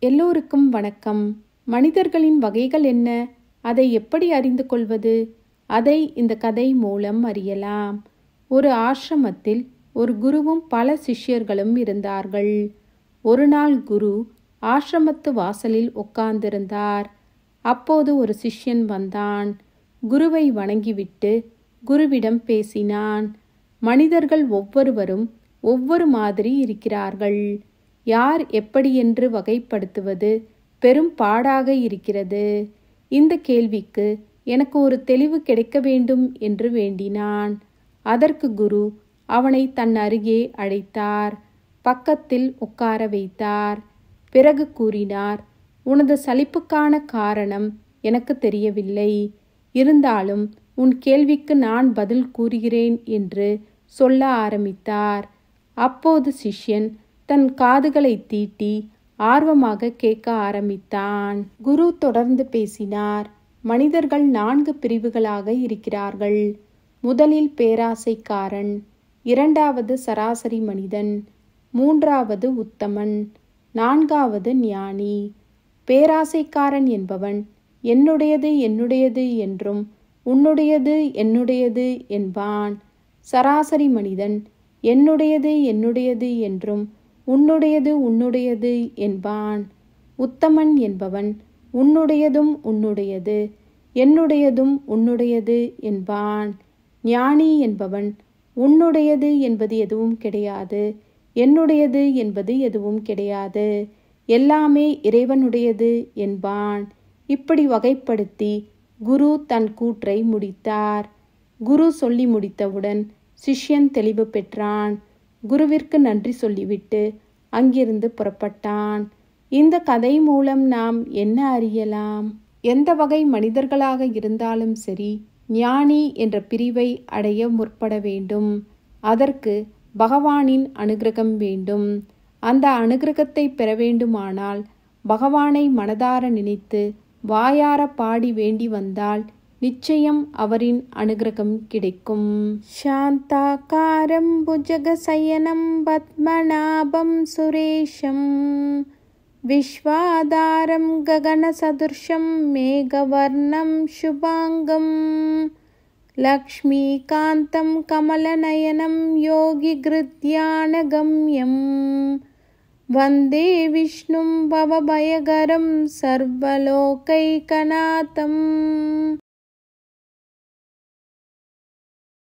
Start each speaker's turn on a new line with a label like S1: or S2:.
S1: எல்லோருக்கும் வணக்கம். மனிதர்களின் வகைகள் என்ன? அதை எப்படி அறிந்து கொள்வது? அதை இந்த கதை மூலம் அறியலாம். ஒரு ஆசிரமத்தில் ஒரு குருவும் பல சிஷ்யர்களும் இருந்தார்கள். ஒரு நாள் குரு ஆசிரமத்து வாசலில் உட்கார்ந்திருந்தார். அப்போது ஒரு சிஷ்யன் வந்தான். குருவை வணங்கிவிட்டு குருவிடம் பேசினான். மனிதர்கள் ஒவ்வொருவரும் ஒவ்வொரு மாதிரி இருக்கிறார்கள். யார் எப்படி என்று வகைப்படுத்துவது பெரும் பாடாக இருக்கிறது. இந்த கேள்விக்கு எனக்கு ஒரு தெளிவு கிடைக்க வேண்டும் என்று வேண்டினான். அதற்கு குரு அவனை தன் அருகே அழைத்தார். பக்கத்தில் உட்கார வைத்தார். பிறகு கூறினார், உனது சலிப்புக்கான காரணம் எனக்கு தெரியவில்லை. இருந்தாலும் உன் கேள்விக்கு நான் பதில் கூறுகிறேன் என்று சொல்ல ஆரம்பித்தார். அப்போது சிஷ்யன் தன் காதுகளை தீட்டி ஆர்வமாக கேட்க ஆரம்பித்தான். குரு தொடர்ந்து பேசினார். மனிதர்கள் 4 பிரிவுகளாக இருக்கிறார்கள். முதலில் பேராசைக்காரன், இரண்டாவது சராசரி மனிதன், மூன்றாவது உத்தமன், நான்காவது ஞானி. பேராசைக்காரன் என்பவன் என்னுடையது என்னுடையது என்றும் உன்னுடையது என்னுடையது என்பான். சராசரி மனிதன் என்னுடையது என்னுடையது என்றும் உன்னுடையது உன்னுடையது என்பான். உத்தமன் என்பவன் உன்னுடையதும் உன்னுடையது என்னுடையதும் உன்னுடையது என்பான். ஞானி என்பவன் உன்னுடையது என்பது எதுவும் கிடையாது, என்னுடையது என்பது எதுவும் கிடையாது, எல்லாமே இறைவனுடையது என்பான். இப்படி வகைப்படுத்தி குரு தன் கூற்றை முடித்தார். குரு சொல்லி முடித்தவுடன் சிஷ்யன் தெளிவு பெற்றான். குருவிற்கு நன்றி சொல்லிவிட்டு அங்கிருந்து புறப்பட்டான். இந்த கதை மூலம் நாம் என்ன அறியலாம்? எந்த வகை மனிதர்களாக இருந்தாலும் சரி, ஞானி என்ற பிரிவை அடைய முற்பட வேண்டும். அதற்கு பகவானின் அனுக்கிரகம் வேண்டும். அந்த அனுக்கிரகத்தை பெற வேண்டுமானால் பகவானை மனதார நினைத்து வாயார பாடி வேண்டி வந்தால் நிச்சயம் அவரின் அனுக்கிரகம் கிடைக்கும். சாந்தாகாரம் புஜகசயனம் பத்மநாபம் சுரேஷம் விஸ்வாதாரம் ககனசதுர்ஷம் மேகவர்ணம் சுபாங்கம் லக்ஷ்மீகாந்தம் கமலநயனம் யோகிகிருத்யானகம்யம் வந்தே விஷ்ணும் பவபயகரம் சர்வலோகைகநாதம்.